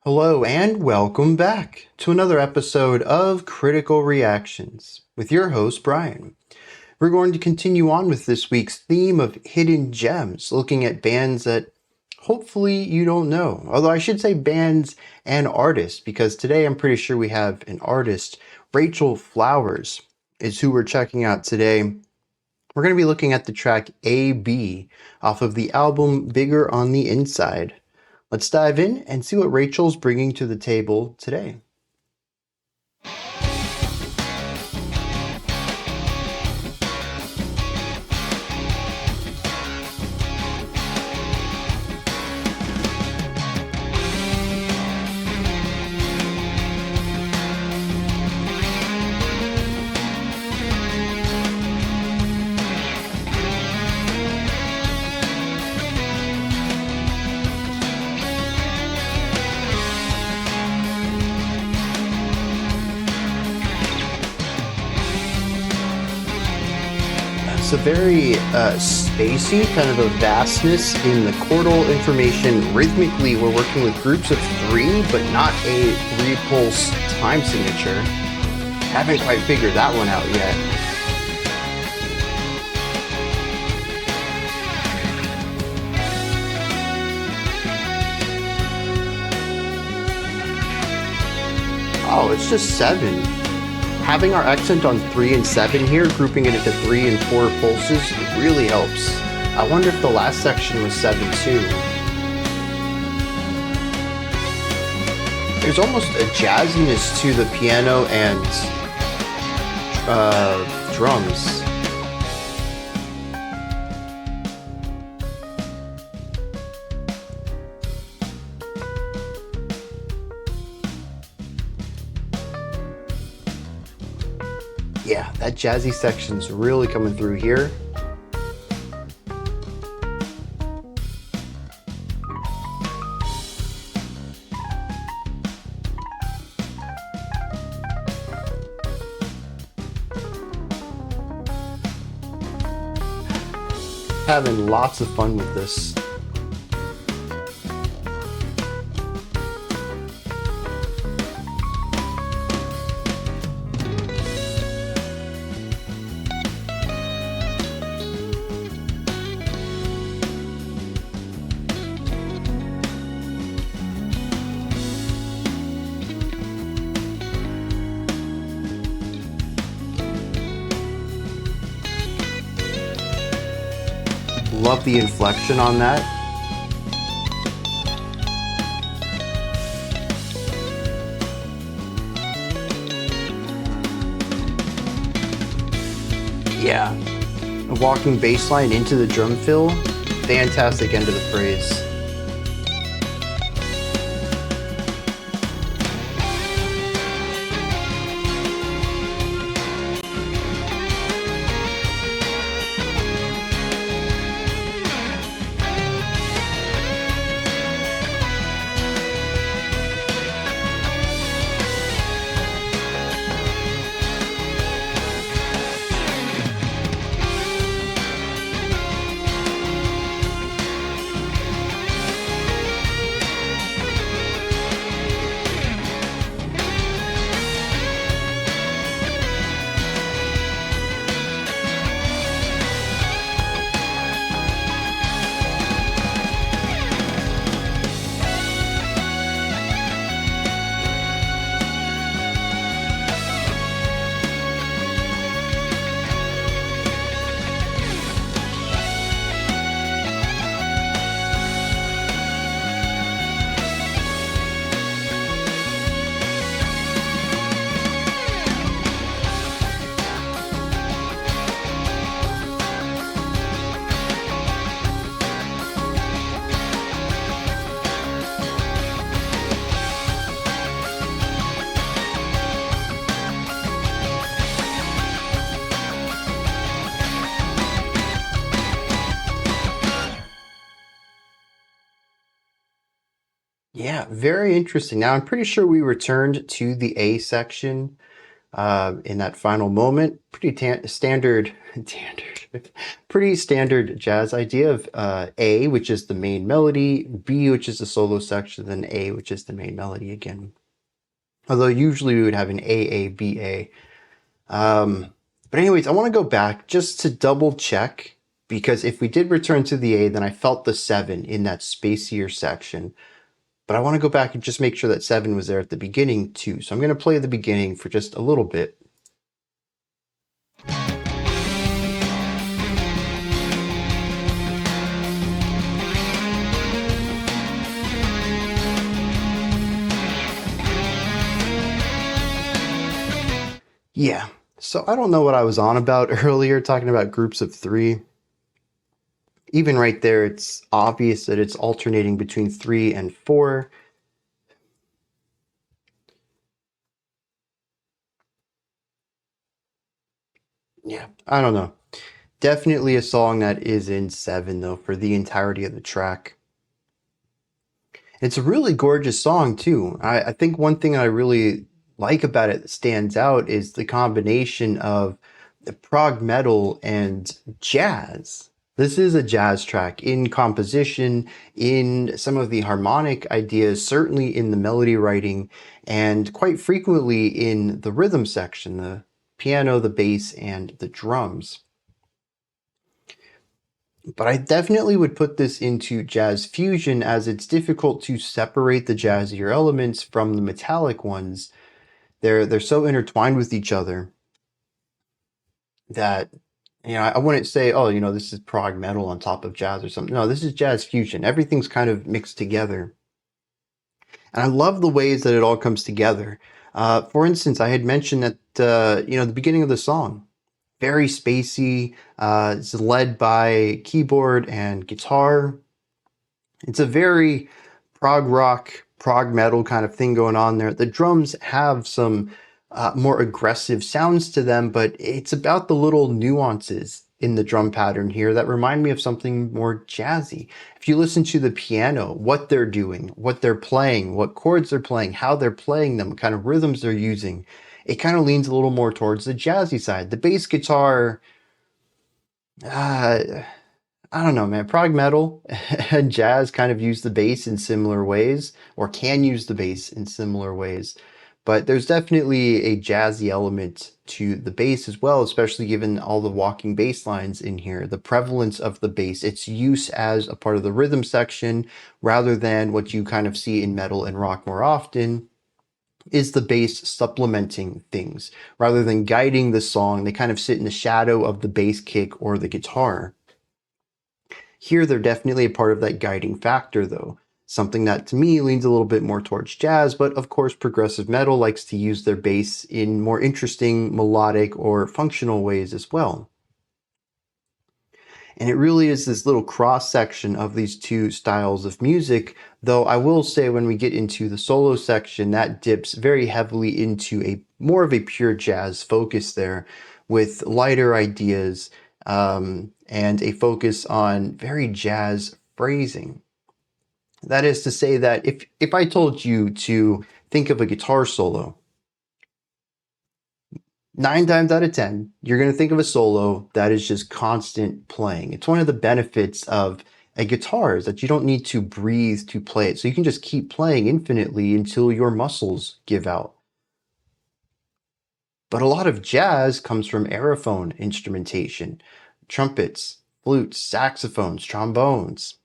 Hello and welcome back to another episode of Critical Reactions with your host, Bryan. We're going to continue on with this week's theme of hidden gems, looking at bands that hopefully you don't know. Although I should say bands and artists, because today I'm pretty sure we have an artist. Rachel Flowers is who we're checking out today. We're going to be looking at the track A.B. off of the album Bigger on the Inside. Let's dive in and see what Rachel's bringing to the table today. It's a very spacey, kind of a vastness in the chordal information. Rhythmically, we're working with groups of three, but not a three-pulse time signature. Haven't quite figured that one out yet. Oh, it's just 7. Having our accent on 3 and 7 here, grouping it into 3 and 4 pulses, really helps. I wonder if the last section was 7 too. There's almost a jazziness to the piano and drums. Yeah, that jazzy section's really coming through here. Having lots of fun with this. Love the inflection on that. Yeah, a walking bass line into the drum fill. Fantastic end of the phrase. Yeah, very interesting. Now, I'm pretty sure we returned to the A section in that final moment. Pretty standard Pretty standard jazz idea of A, which is the main melody, B, which is the solo section, then A, which is the main melody again. Although usually we would have an A, B, A. But anyways, I want to go back just to double check, because if we did return to the A, then I felt the 7 in that spacier section. But I want to go back and just make sure that 7 was there at the beginning too. So I'm going to play the beginning for just a little bit. Yeah, so I don't know what I was on about earlier, talking about groups of 3. Even right there, it's obvious that it's alternating between 3 and 4. Yeah, I don't know. Definitely a song that is in 7, though, for the entirety of the track. It's a really gorgeous song, too. I think one thing I really like about it that stands out is the combination of the prog metal and jazz. This is a jazz track in composition, in some of the harmonic ideas, certainly in the melody writing, and quite frequently in the rhythm section, the piano, the bass, and the drums. But I definitely would put this into jazz fusion, as it's difficult to separate the jazzier elements from the metallic ones. They're so intertwined with each other that, I wouldn't say, oh, this is prog metal on top of jazz or something. No, this is jazz fusion. Everything's kind of mixed together. And I love the ways that it all comes together. For instance, I had mentioned that, the beginning of the song, very spacey. It's led by keyboard and guitar. It's a very prog rock, prog metal kind of thing going on there. The drums have some more aggressive sounds to them, but it's about the little nuances in the drum pattern here that remind me of something more jazzy. If you listen to the piano, what they're doing, what they're playing, what chords they're playing, how they're playing them, what kind of rhythms they're using, it kind of leans a little more towards the jazzy side. The bass guitar, uh, I don't know, man. Prog metal and jazz kind of use the bass in similar ways, or can use the bass in similar ways. But there's definitely a jazzy element to the bass as well, especially given all the walking bass lines in here. The prevalence of the bass, its use as a part of the rhythm section, rather than what you kind of see in metal and rock more often, is the bass supplementing things. Rather than guiding the song, they kind of sit in the shadow of the bass kick or the guitar. Here, they're definitely a part of that guiding factor, though. Something that to me leans a little bit more towards jazz, but of course, progressive metal likes to use their bass in more interesting, melodic, or functional ways as well. And it really is this little cross section of these two styles of music, though I will say when we get into the solo section, that dips very heavily into a more of a pure jazz focus there, with lighter ideas and a focus on very jazz phrasing. That is to say that if I told you to think of a guitar solo, 9 times out of 10, you're going to think of a solo that is just constant playing. It's one of the benefits of a guitar is that you don't need to breathe to play it. So you can just keep playing infinitely until your muscles give out. But a lot of jazz comes from aerophone instrumentation, trumpets, flutes, saxophones, trombones.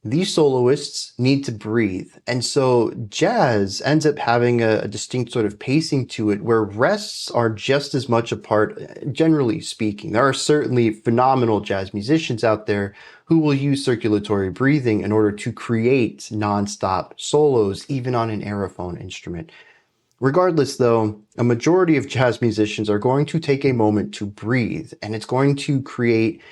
These soloists need to breathe. And so jazz ends up having a distinct sort of pacing to it where rests are just as much a part, generally speaking. There are certainly phenomenal jazz musicians out there who will use circulatory breathing in order to create nonstop solos, even on an aerophone instrument. Regardless, though, a majority of jazz musicians are going to take a moment to breathe, and it's going to create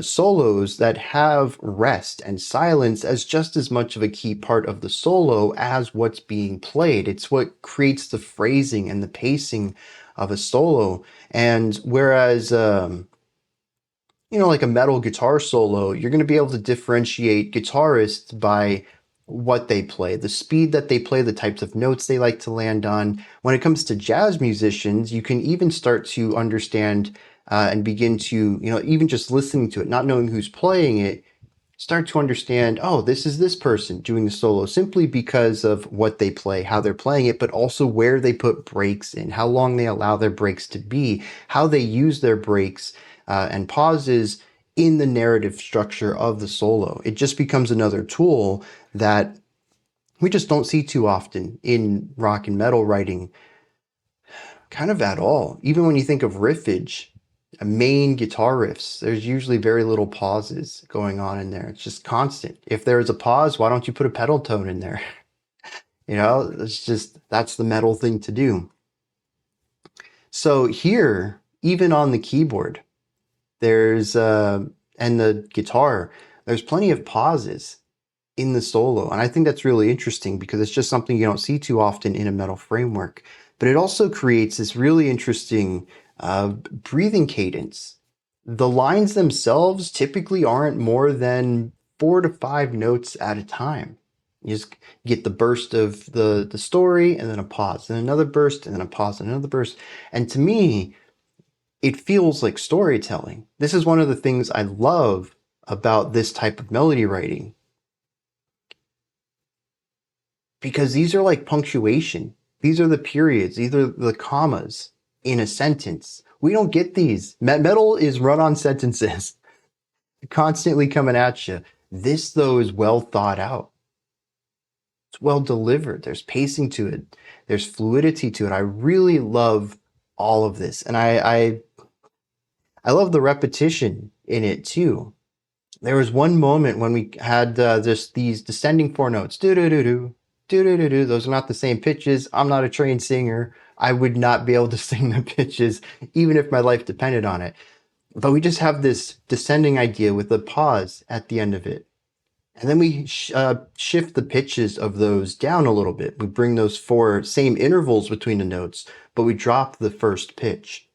solos that have rest and silence as just as much of a key part of the solo as what's being played. It's what creates the phrasing and the pacing of a solo. And whereas, like a metal guitar solo, you're going to be able to differentiate guitarists by what they play, the speed that they play, the types of notes they like to land on. When it comes to jazz musicians, you can even start to understand and begin to, even just listening to it, not knowing who's playing it, start to understand, oh, this is this person doing the solo simply because of what they play, how they're playing it, but also where they put breaks in, how long they allow their breaks to be, how they use their breaks and pauses in the narrative structure of the solo. It just becomes another tool that we just don't see too often in rock and metal writing, kind of at all. Even when you think of riffage, main guitar riffs, there's usually very little pauses going on in there. It's just constant. If there's a pause, why don't you put a pedal tone in there? That's the metal thing to do. So here, even on the keyboard, and the guitar, there's plenty of pauses in the solo. And I think that's really interesting because it's just something you don't see too often in a metal framework. But it also creates this really interesting breathing cadence. The lines themselves typically aren't more than 4 to 5 notes at a time. You just get the burst of the story and then a pause, and another burst, and then a pause, and another burst. And to me, it feels like storytelling. This is one of the things I love about this type of melody writing, because these are like punctuation. These are the periods, these are the commas in a sentence. We don't get these. Metal is run on sentences, constantly coming at you. This, though, is well thought out. It's well delivered. There's pacing to it. There's fluidity to it. I really love all of this. And I love the repetition in it too. There was one moment when we had these descending 4 notes. Do-do-do-do, do-do-do-do. Those are not the same pitches. I'm not a trained singer. I would not be able to sing the pitches, even if my life depended on it. But we just have this descending idea with a pause at the end of it. And then we shift the pitches of those down a little bit. We bring those 4 same intervals between the notes, but we drop the first pitch.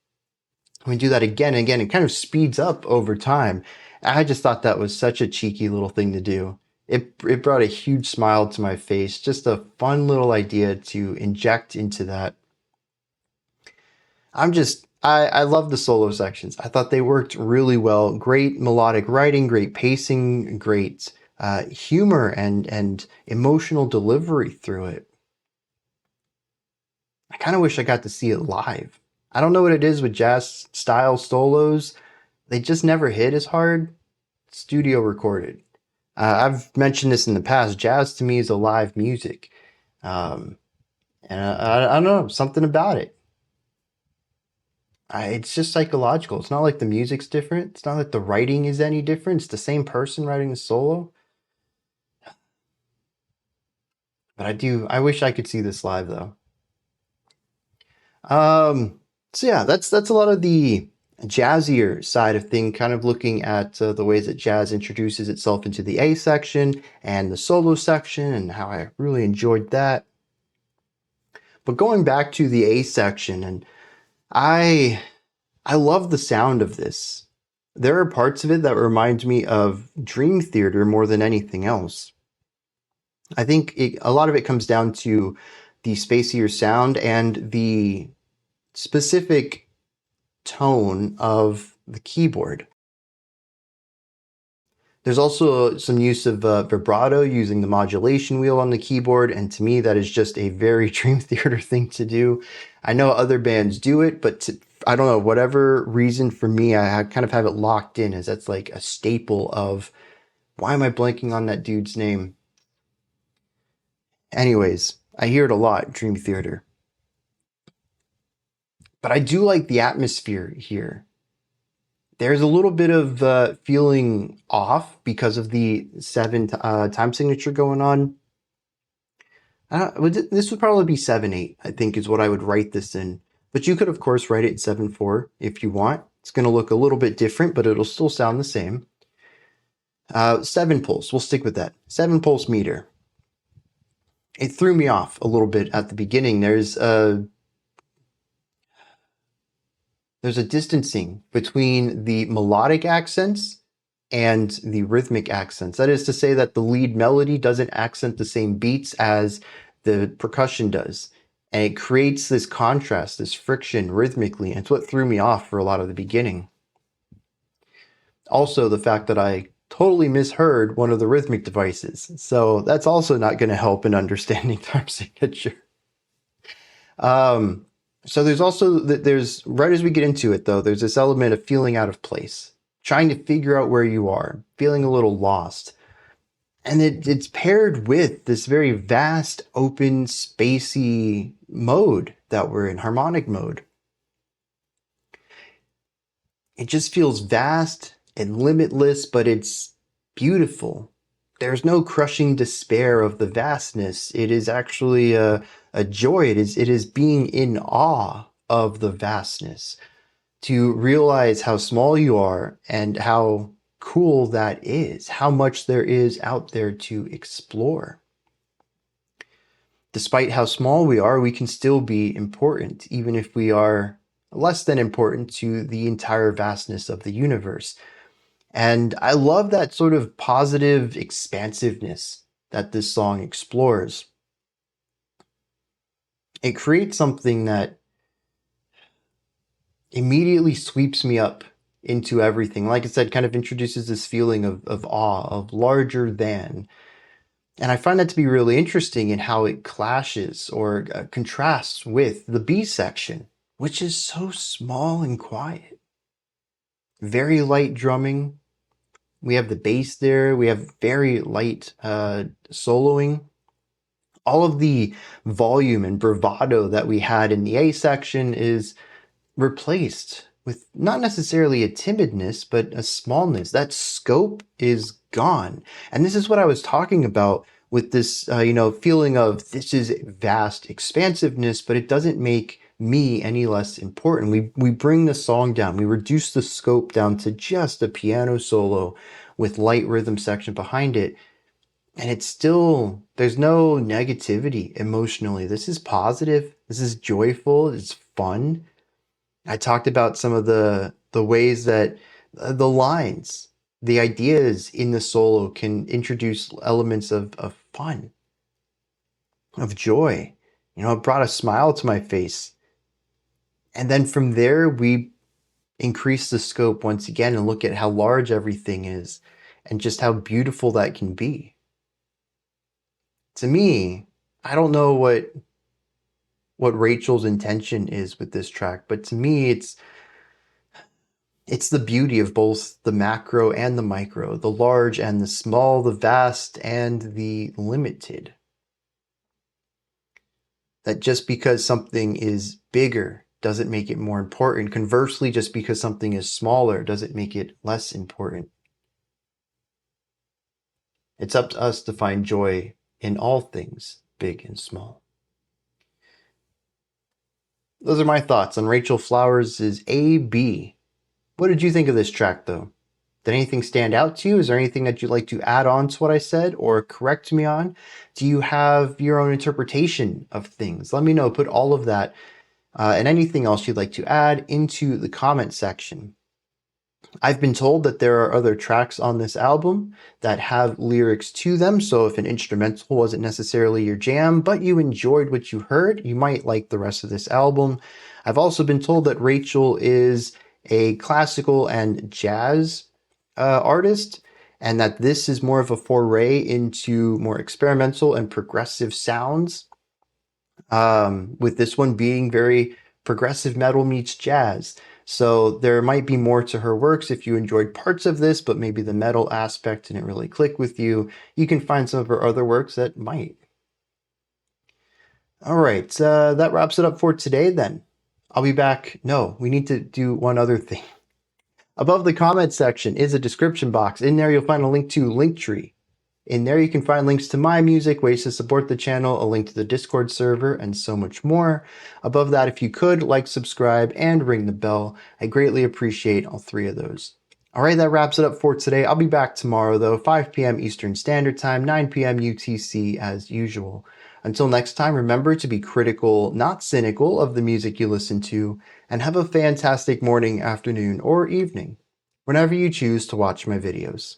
We do that again and again. It kind of speeds up over time. I just thought that was such a cheeky little thing to do. It brought a huge smile to my face. Just a fun little idea to inject into that. I love the solo sections. I thought they worked really well. Great melodic writing, great pacing, great humor and emotional delivery through it. I kind of wish I got to see it live. I don't know what it is with jazz style solos. They just never hit as hard. Studio recorded. I've mentioned this in the past. Jazz to me is a live music. And I don't know, something about it. It's just psychological. It's not like the music's different. It's not like the writing is any different. It's the same person writing the solo. But I wish I could see this live though. So yeah, that's a lot of the jazzier side of thing, kind of looking at the ways that jazz introduces itself into the A section and the solo section and how I really enjoyed that. But going back to the A section, and I love the sound of this. There are parts of it that remind me of Dream Theater more than anything else. I think a lot of it comes down to the spacier sound and the specific tone of the keyboard. There's also some use of vibrato using the modulation wheel on the keyboard, and to me that is just a very Dream Theater thing to do. I know other bands do it, but I don't know, whatever reason for me, I kind of have it locked in as that's like a staple of, why am I blanking on that dude's name? Anyways, I hear it a lot, Dream Theater. But I do like the atmosphere here. There's a little bit of feeling off because of the 7 time signature going on. This would probably be 7/8, I think, is what I would write this in. But you could, of course, write it in 7/4 if you want. It's going to look a little bit different, but it'll still sound the same. 7 pulse, we'll stick with that. 7 pulse meter. It threw me off a little bit at the beginning. There's a distancing between the melodic accents and the rhythmic accents. That is to say that the lead melody doesn't accent the same beats as the percussion does. And it creates this contrast, this friction rhythmically. And it's what threw me off for a lot of the beginning. Also, the fact that I totally misheard one of the rhythmic devices. So that's also not going to help in understanding time signature. So there's also, right as we get into it though, there's this element of feeling out of place, trying to figure out where you are, feeling a little lost. And it's paired with this very vast, open, spacey mode that we're in, harmonic mode. It just feels vast and limitless, but it's beautiful. There's no crushing despair of the vastness. It is actually a joy. It is being in awe of the vastness, to realize how small you are and how cool that is, how much there is out there to explore. Despite how small we are, we can still be important, even if we are less than important to the entire vastness of the universe. And I love that sort of positive expansiveness that this song explores. It creates something that immediately sweeps me up into everything. Like I said, kind of introduces this feeling of awe, of larger than. And I find that to be really interesting in how it clashes or contrasts with the B section, which is so small and quiet. Very light drumming. We have the bass there. We have very light soloing. All of the volume and bravado that we had in the A section is replaced with not necessarily a timidness, but a smallness. That scope is gone. And this is what I was talking about with this, feeling of this is vast expansiveness, but it doesn't make me any less important. We bring the song down. We reduce the scope down to just a piano solo with light rhythm section behind it. And it's still, there's no negativity emotionally. This is positive. This is joyful. It's fun. I talked about some of the ways that the lines, the ideas in the solo can introduce elements of fun, of joy. It brought a smile to my face. And then from there, we increase the scope once again and look at how large everything is and just how beautiful that can be. To me, I don't know what Rachel's intention is with this track, but to me, it's the beauty of both the macro and the micro, the large and the small, the vast and the limited. That just because something is bigger doesn't make it more important. Conversely, just because something is smaller doesn't make it less important. It's up to us to find joy in all things, big and small. Those are my thoughts on Rachel Flowers' A.B. What did you think of this track, though? Did anything stand out to you? Is there anything that you'd like to add on to what I said or correct me on? Do you have your own interpretation of things? Let me know. Put all of that and anything else you'd like to add into the comment section. I've been told that there are other tracks on this album that have lyrics to them, so if an instrumental wasn't necessarily your jam, but you enjoyed what you heard, you might like the rest of this album. I've also been told that Rachel is a classical and jazz artist, and that this is more of a foray into more experimental and progressive sounds, with this one being very progressive metal meets jazz. So there might be more to her works if you enjoyed parts of this, but maybe the metal aspect didn't really click with you. You can find some of her other works that might. All right, that wraps it up for today then. I'll be back. No, we need to do one other thing. Above the comment section is a description box. In there, you'll find a link to Linktree. In there, you can find links to my music, ways to support the channel, a link to the Discord server, and so much more. Above that, if you could, like, subscribe, and ring the bell. I greatly appreciate all three of those. All right, that wraps it up for today. I'll be back tomorrow, though, 5 p.m. Eastern Standard Time, 9 p.m. UTC, as usual. Until next time, remember to be critical, not cynical, of the music you listen to, and have a fantastic morning, afternoon, or evening. whenever you choose to watch my videos.